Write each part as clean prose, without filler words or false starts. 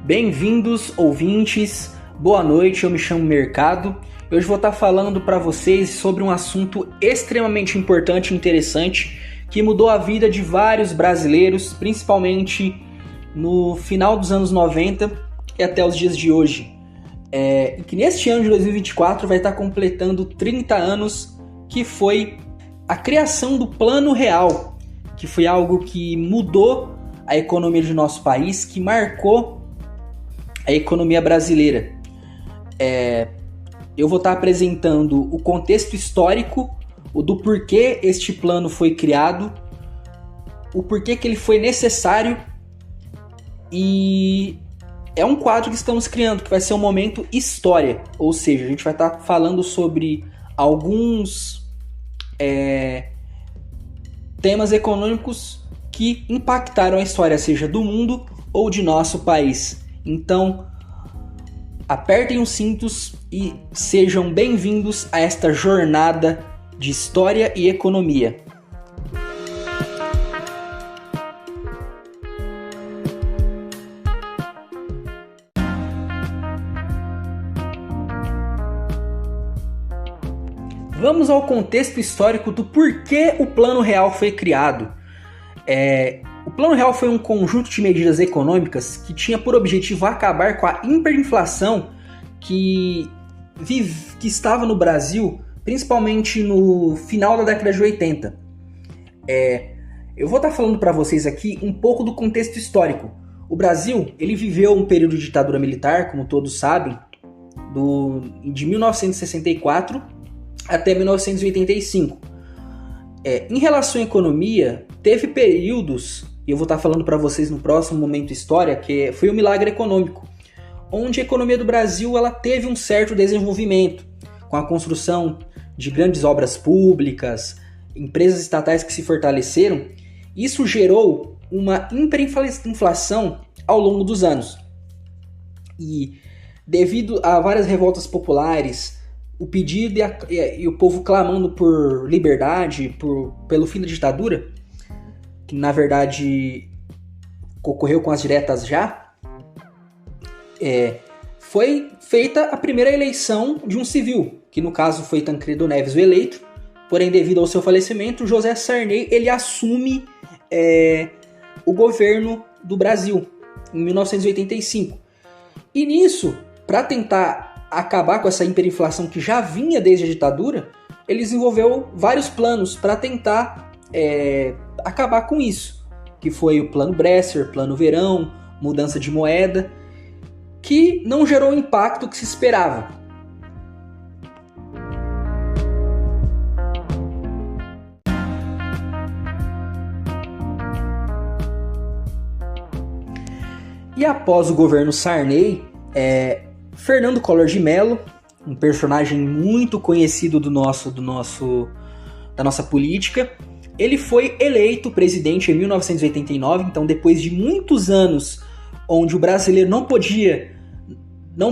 Bem-vindos, ouvintes, boa noite, eu me chamo Mercado. Hoje vou estar falando para vocês sobre um assunto extremamente importante e interessante que mudou a vida de vários brasileiros, principalmente no final dos anos 90 e até os dias de hoje. E que neste ano de 2024 vai estar completando 30 anos, que foi a criação do Plano Real, que foi algo que mudou a economia de nosso país, que marcou a economia brasileira. Eu vou estar apresentando o contexto histórico, o do porquê este plano foi criado, o porquê que ele foi necessário, e é um quadro que estamos criando, que vai ser um momento história, ou seja, a gente vai estar falando sobre alguns temas econômicos que impactaram a história, seja do mundo ou de nosso país. Então, apertem os cintos e sejam bem-vindos a esta jornada de história e economia. Vamos ao contexto histórico do porquê o Plano Real foi criado. O Plano Real foi um conjunto de medidas econômicas que tinha por objetivo acabar com a hiperinflação que estava no Brasil, principalmente no final da década de 80. Eu vou estar falando para vocês aqui um pouco do contexto histórico. O Brasil ele viveu um período de ditadura militar, como todos sabem, de 1964 até 1985. Em relação à economia, teve períodos, e eu vou estar falando para vocês no próximo Momento História, que foi o milagre econômico, onde a economia do Brasil ela teve um certo desenvolvimento, com a construção de grandes obras públicas, empresas estatais que se fortaleceram. Isso gerou uma hiperinflação ao longo dos anos. E devido a várias revoltas populares, o pedido e o povo clamando por liberdade, pelo fim da ditadura, que na verdade ocorreu com as diretas já, foi feita a primeira eleição de um civil, que no caso foi Tancredo Neves o eleito, porém devido ao seu falecimento, José Sarney ele assume o governo do Brasil em 1985. E nisso, para tentar acabar com essa hiperinflação que já vinha desde a ditadura, ele desenvolveu vários planos para tentar acabar com isso, que foi o Plano Bresser, Plano Verão, mudança de moeda, que não gerou o impacto que se esperava. E após o governo Sarney, Fernando Collor de Mello, um personagem muito conhecido da nossa política, ele foi eleito presidente em 1989, então depois de muitos anos onde o brasileiro não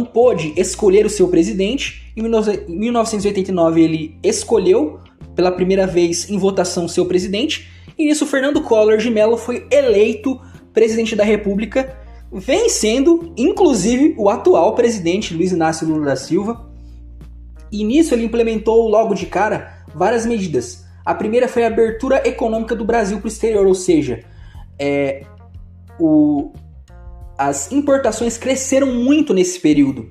pôde escolher o seu presidente, em 1989 ele escolheu pela primeira vez em votação o seu presidente, e nisso Fernando Collor de Mello foi eleito presidente da República, vencendo, inclusive, o atual presidente Luiz Inácio Lula da Silva. E nisso ele implementou logo de cara várias medidas. A primeira foi a abertura econômica do Brasil para o exterior, ou seja, as importações cresceram muito nesse período.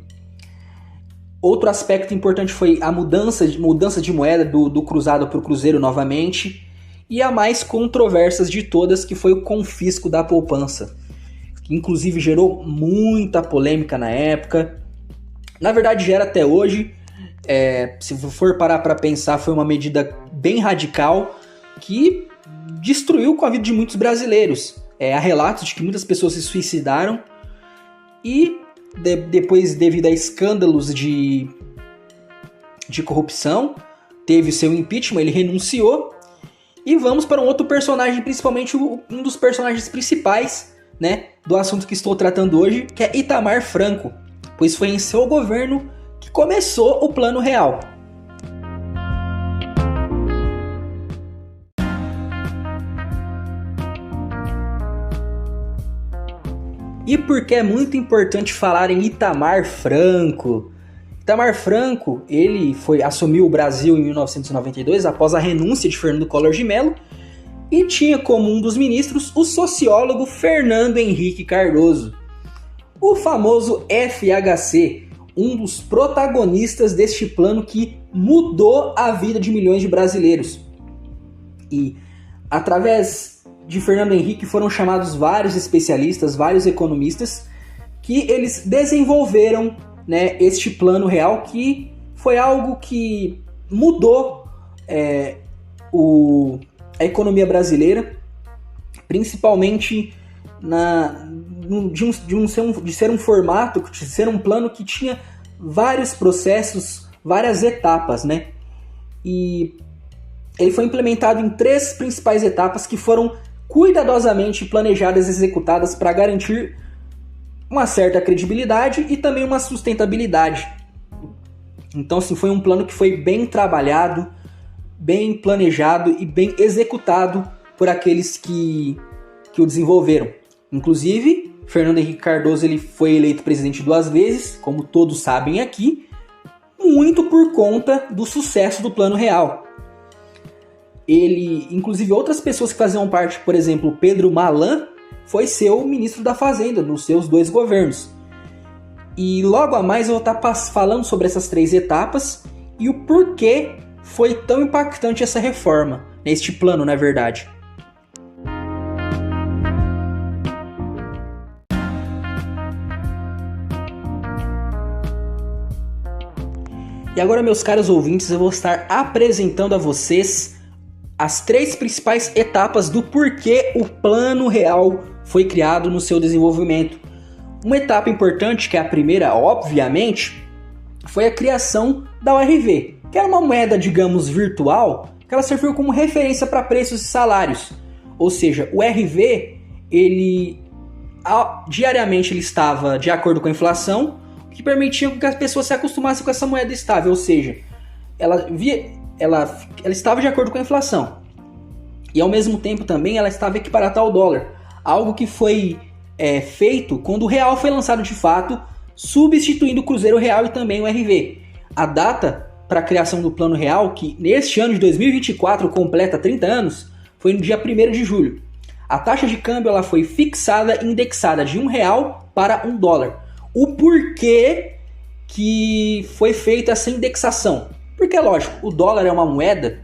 Outro aspecto importante foi a mudança de moeda do cruzado para o cruzeiro novamente. E a mais controversa de todas, que foi o confisco da poupança, que inclusive gerou muita polêmica na época. Na verdade gera até hoje. Se for parar para pensar, foi uma medida bem radical que destruiu com a vida de muitos brasileiros. Há relatos de que muitas pessoas se suicidaram e depois, devido a escândalos de corrupção, teve seu impeachment, ele renunciou. E vamos para um outro personagem, principalmente um dos personagens principais, né, do assunto que estou tratando hoje, que é Itamar Franco, pois foi em seu governo que começou o Plano Real. E porque é muito importante falar em Itamar Franco. Itamar Franco, ele assumiu o Brasil em 1992 após a renúncia de Fernando Collor de Mello e tinha como um dos ministros o sociólogo Fernando Henrique Cardoso. O famoso FHC, um dos protagonistas deste plano que mudou a vida de milhões de brasileiros. E através de Fernando Henrique foram chamados vários especialistas, vários economistas, que eles desenvolveram, né, este plano real, que foi algo que mudou a economia brasileira, principalmente de ser um plano que tinha vários processos, várias etapas, né? E ele foi implementado em 3 principais etapas que foram cuidadosamente planejadas e executadas para garantir uma certa credibilidade e também uma sustentabilidade. Então, assim, foi um plano que foi bem trabalhado, bem planejado e bem executado por aqueles que o desenvolveram. Inclusive, Fernando Henrique Cardoso ele foi eleito presidente 2 vezes, como todos sabem aqui, muito por conta do sucesso do Plano Real. Inclusive outras pessoas que faziam parte, por exemplo, Pedro Malan, foi seu ministro da Fazenda nos seus 2 governos. E logo a mais eu vou estar falando sobre essas 3 etapas e o porquê foi tão impactante essa reforma, neste plano, na verdade. E agora, meus caros ouvintes, eu vou estar apresentando a vocês as 3 principais etapas do porquê o Plano Real foi criado no seu desenvolvimento. Uma etapa importante, que é a primeira, obviamente, foi a criação da URV, que era uma moeda, digamos, virtual, que ela serviu como referência para preços e salários. Ou seja, o RV, diariamente ele estava de acordo com a inflação, o que permitia que as pessoas se acostumassem com essa moeda estável, ou seja, ela estava de acordo com a inflação. E ao mesmo tempo também ela estava equiparada ao dólar, algo que foi feito quando o real foi lançado de fato, substituindo o Cruzeiro Real e também o RV. A data para a criação do Plano Real, que neste ano de 2024 completa 30 anos, foi no dia 1º de julho. A taxa de câmbio ela foi fixada e indexada de R$1 para $1. O porquê que foi feita essa indexação? Porque, lógico, o dólar é uma moeda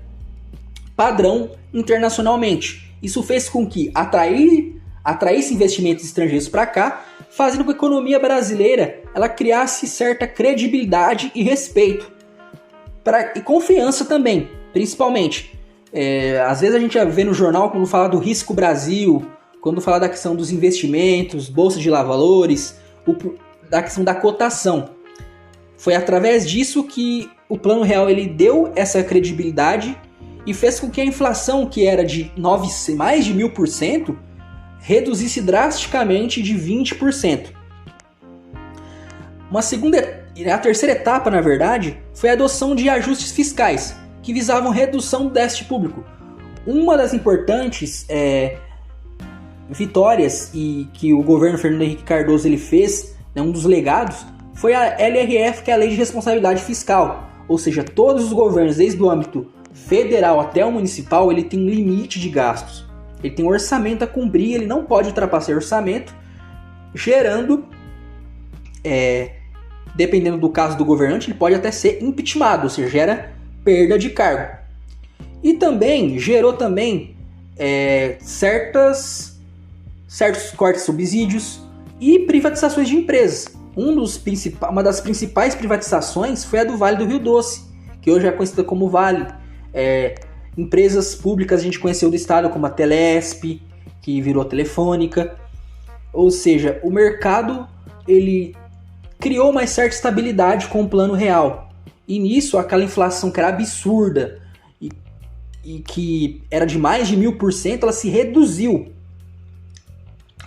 padrão internacionalmente. Isso fez com que atraísse investimentos estrangeiros para cá, fazendo com que a economia brasileira ela criasse certa credibilidade e respeito. E confiança também, principalmente. Às vezes a gente vê no jornal quando fala do Risco Brasil, quando fala da questão dos investimentos, bolsa de valores, da questão da cotação. Foi através disso que o Plano Real ele deu essa credibilidade e fez com que a inflação, que era de mais de 1000%, reduzisse drasticamente de 20%. A terceira etapa, na verdade, foi a adoção de ajustes fiscais, que visavam redução do déficit público. Uma das importantes vitórias que o governo Fernando Henrique Cardoso ele fez, um dos legados, foi a LRF, que é a Lei de Responsabilidade Fiscal. Ou seja, todos os governos, desde o âmbito federal até o municipal, ele tem um limite de gastos. Ele tem um orçamento a cumprir, ele não pode ultrapassar o orçamento, gerando, dependendo do caso do governante, ele pode até ser impeachmentado, ou seja, gera perda de cargo. E também gerou certos cortes de subsídios e privatizações de empresas. Uma das principais privatizações foi a do Vale do Rio Doce, que hoje é conhecida como Vale. Empresas públicas a gente conheceu do estado, como a Telesp, que virou Telefônica. Ou seja, o mercado ele criou uma certa estabilidade com o Plano Real. E nisso, aquela inflação que era absurda e que era de mais de 1000%, ela se reduziu.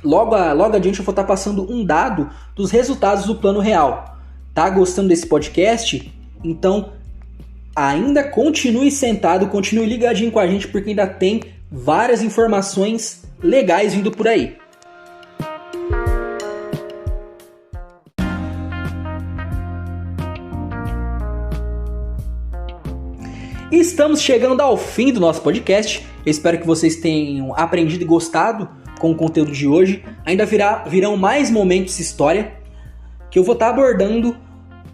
Logo adiante eu vou estar passando um dado dos resultados do Plano Real. Tá gostando desse podcast? Então, ainda continue sentado, continue ligadinho com a gente, porque ainda tem várias informações legais vindo por aí. E estamos chegando ao fim do nosso podcast. Eu espero que vocês tenham aprendido e gostado com o conteúdo de hoje. Ainda virão mais momentos de história que eu vou estar abordando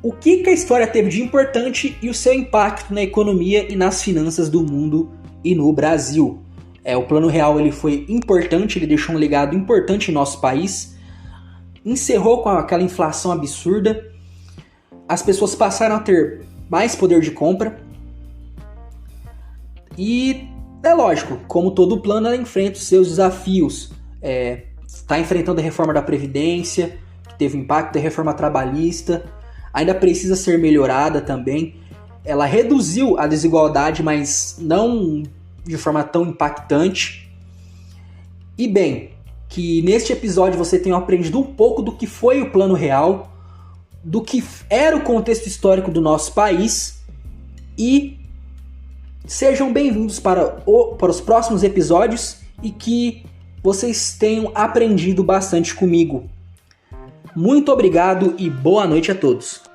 o que a história teve de importante e o seu impacto na economia e nas finanças do mundo e no Brasil. O Plano Real ele foi importante, ele deixou um legado importante em nosso país, encerrou com aquela inflação absurda, as pessoas passaram a ter mais poder de compra e é lógico, como todo plano, ela enfrenta os seus desafios. Está enfrentando a reforma da Previdência, que teve impacto, a reforma trabalhista, ainda precisa ser melhorada também. Ela reduziu a desigualdade, mas não de forma tão impactante. E bem, que neste episódio você tenha aprendido um pouco do que foi o Plano Real, do que era o contexto histórico do nosso país, e sejam bem-vindos para os próximos episódios e que vocês tenham aprendido bastante comigo. Muito obrigado e boa noite a todos.